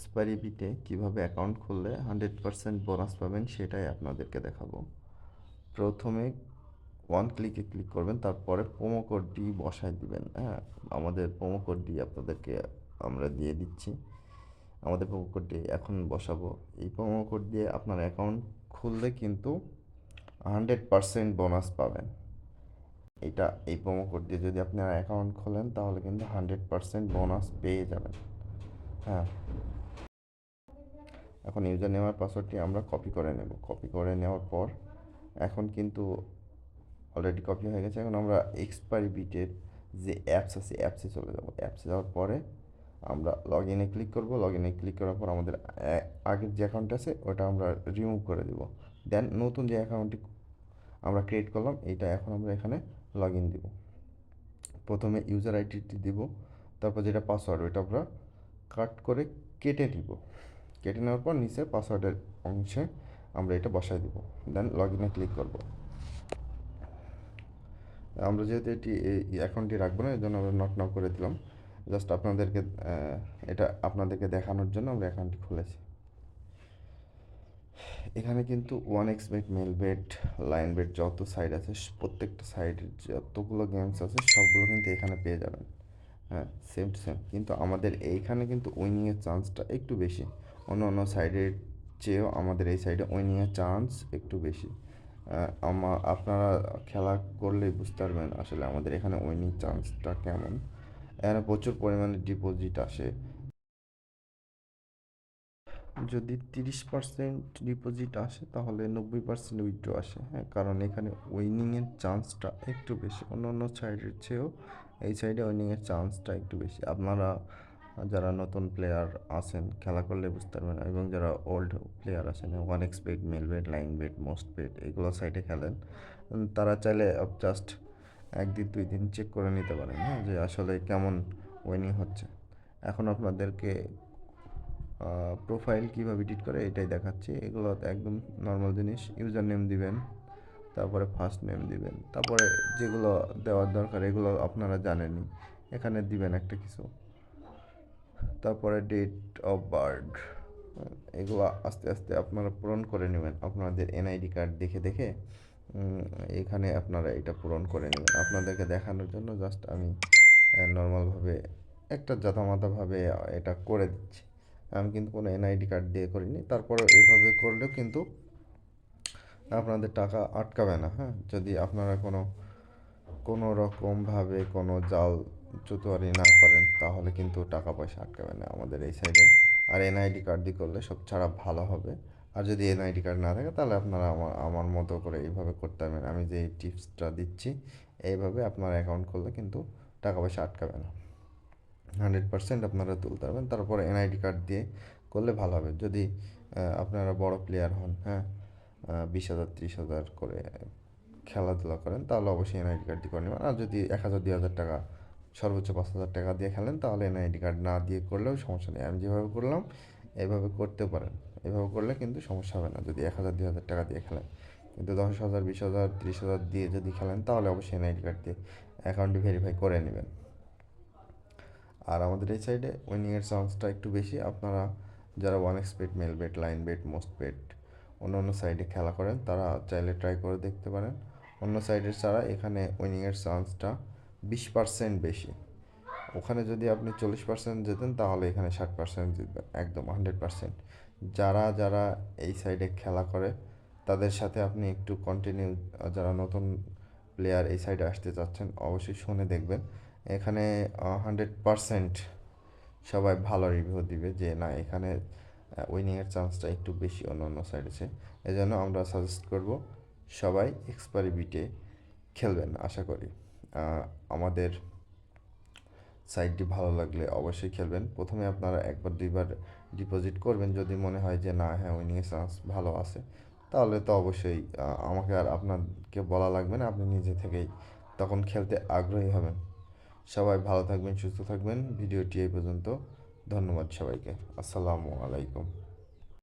Expiry বিটে কীভাবে account খুললে 100% বোনাস পাবেন সেটাই আপনাদেরকে দেখাবো। প্রথমে ওয়ান ক্লিকে ক্লিক করবেন, তারপরে প্রোমো কোডটি বসায় দিবেন। হ্যাঁ, আমাদের প্রোমো কোডটি আপনাদেরকে আমরা দিয়ে দিচ্ছি। আমাদের প্রোমো কোডটি এখন বসাবো। এই প্রোমো কোড দিয়ে আপনার অ্যাকাউন্ট খুললে কিন্তু 100% বোনাস পাবেন। এই প্রোমো কোড দিয়ে যদি আপনার অ্যাকাউন্ট খোলেন তাহলে কিন্তু 100% বোনাস পেয়ে যাবেন। হ্যাঁ, এখন ইউজার নেম আর পাসওয়ার্ডটি আমরা কপি করে নেব। কপি করে নেওয়ার পর এখন কিন্তু অলরেডি কপি হয়ে গেছে। এখন আমরা এক্সপায়ারি বিটের যে অ্যাপস আছে অ্যাপসে চলে যাব। অ্যাপসে যাওয়ার পরে আমরা লগ ইনে ক্লিক করব। লগ ইনে ক্লিক করার পর আমাদের আগের যে অ্যাকাউন্ট আছে ওটা আমরা রিমুভ করে দেব। দেন নতুন যে অ্যাকাউন্টটি আমরা ক্রিয়েট করলাম এইটা এখন আমরা এখানে লগ ইন দেবো। প্রথমে ইউজার আইডিটি দিব, তারপর যেটা পাসওয়ার্ড ওইটা আমরা কাট করে কেটে নিব। কেটে নেওয়ার পর নিচে পাসওয়ার্ডের অংশে আমরা এটা বসাই দেব। দেন লগ ইনে ক্লিক করব। আমরা যেহেতু এই অ্যাকাউন্টটি রাখবো না, এই জন্য আমরা নট নাও করে দিলাম। জাস্ট এটা আপনাদেরকে দেখানোর জন্য আমরা অ্যাকাউন্টটি খুলেছি। এখানে কিন্তু one x bet, Melbet, Linebet যত সাইড আছে প্রত্যেকটা সাইডের যতগুলো গেমস আছে সবগুলো কিন্তু এখানে পেয়ে যাবেন। হ্যাঁ, সেম টু সেম, কিন্তু আমাদের এইখানে কিন্তু উইনিংয়ের চান্সটা একটু বেশি। অন্য অন্য সাইডের চেয়েও আমাদের এই সাইডে উইনিংয়ের চান্স একটু বেশি। আপনারা খেলা করলেই বুঝতে পারবেন আসলে আমাদের এখানে উইনিং চান্সটা কেমন। এখানে প্রচুর পরিমাণে ডিপোজিট আসে। যদি 30% ডিপোজিট আসে তাহলে 90% উইথড্র আসে। হ্যাঁ, কারণ এখানে উইনিংয়ের চান্সটা একটু বেশি। অন্য অন্য সাইডের চেয়েও এই সাইডে উইনিংয়ের চান্সটা একটু বেশি। আপনারা যারা নতুন প্লেয়ার আছেন খেলা করলে বুঝতে পারবেন, এবং যারা ওল্ড প্লেয়ার আছেন one x bet, Melbet, Linebet, Mostbet এগুলো সাইডে খেলেন, তারা চাইলে জাস্ট একদিন দুই দিন চেক করে নিতে পারেন। হ্যাঁ, যে আসলে কেমন উইনিং হচ্ছে। এখন আপনাদেরকে প্রোফাইল কীভাবে এডিট করে এটাই দেখাচ্ছি। এগুলো একদম নর্মাল জিনিস। ইউজার নেম দিবেন, তারপরে ফার্স্ট নেম দিবেন, তারপরে যেগুলো দেওয়ার দরকার এগুলো আপনারা জানেনই, এখানে দিবেন একটা কিছু। তারপরে ডেট অফ বার্থ, এগুলো আস্তে আস্তে আপনারা পূরণ করে নেবেন আপনাদের এনআইডি কার্ড দেখে দেখে। এখানে আপনারা এটা পূরণ করে নেবেন। আপনাদেরকে দেখানোর জন্য জাস্ট আমি নর্মালভাবে একটা জাতামাতাভাবে এটা করে দিচ্ছি। আমি কিন্তু কোনো এনআইডি কার্ড দিয়ে করিনি। তারপরে এভাবে করলেও কিন্তু আপনাদের টাকা আটকাবে না। হ্যাঁ, যদি আপনারা কোনো রকমভাবে কোনো জাল চতুয়ারি না করেন তাহলে কিন্তু টাকা পয়সা আটকাবে না আমাদের এই সাইডে। আর এনআইডি কার্ড দিয়ে করলে সব ছাড়া ভালো হবে। আর যদি এনআইডি কার্ড না থাকে তাহলে আপনারা আমার মতো করে এইভাবে করতে পারবেন। আমি যে টিপসটা দিচ্ছি এইভাবে আপনার অ্যাকাউন্ট করলে কিন্তু টাকা পয়সা আটকাবে না। 100% আপনারা তুলতে পারবেন। তারপরে এনআইডি কার্ড দিয়ে করলে ভালো হবে। যদি আপনারা বড় প্লেয়ার হন, হ্যাঁ, 20,000 30,000 করে খেলাধুলা করেন তাহলে অবশ্যই এনআইডি কার্ড দিয়ে করে নেবেন। আর যদি 1,000 2,000 টাকা, সর্বোচ্চ 5,000 টাকা দিয়ে খেলেন তাহলে এনআইডি কার্ড না দিয়ে করলেও সমস্যা নেই। আমি যেভাবে করলাম এভাবে করতে পারেন। এভাবে করলে কিন্তু সমস্যা হবে না যদি 1,000 2,000 টাকা দিয়ে খেলেন। কিন্তু 10,000 20,000 30,000 দিয়ে যদি খেলেন তাহলে অবশ্যই এনআইডি কার্ড দিয়ে অ্যাকাউন্টটি ভেরিফাই করে নেবেন। আর আমাদের এই সাইডে উইনিংয়ের চান্সটা একটু বেশি। আপনারা যারা one x bet, Melbet, Linebet, Mostbet অন্য অন্য সাইডে খেলা করেন তারা চাইলে ট্রাই করে দেখতে পারেন। অন্য সাইডের ছাড়া এখানে উইনিংয়ের চান্সটা 20% বেশি। ওখানে যদি আপনি 40% যেতেন তাহলে এখানে 60% জিতবেন, একদম 100%। যারা যারা এই সাইডে খেলা করে তাদের সাথে আপনি একটু কন্টিনিউ, যারা নতুন প্লেয়ার এই সাইডে আসতে চাচ্ছেন অবশ্যই শুনে দেখবেন। এখানে 100% সবাই ভালো রিভিউ দিবে যে না এখানে উইনিংয়ের চান্সটা একটু বেশি অন্য অন্য সাইডে আছে। এই জন্য আমরা সাজেস্ট করব সবাই এক্সপায়ারি বিটে খেলবেন আশা করি। আমাদের সাইটটি ভালো লাগলে অবশ্যই খেলবেন। প্রথমে আপনারা একবার দুইবার ডিপোজিট করবেন, যদি মনে হয় যে না হ্যাঁ উইনিংয়ের চান্স ভালো আছে তাহলে তো অবশ্যই আমাকে আর আপনাকে বলা লাগবে না, আপনি নিজে থেকেই তখন খেলতে আগ্রহী হবেন। সবাই ভালো থাকবেন, সুস্থ থাকবেন। ভিডিওটি এই পর্যন্ত। ধন্যবাদ সবাইকে। আসসালামু আলাইকুম।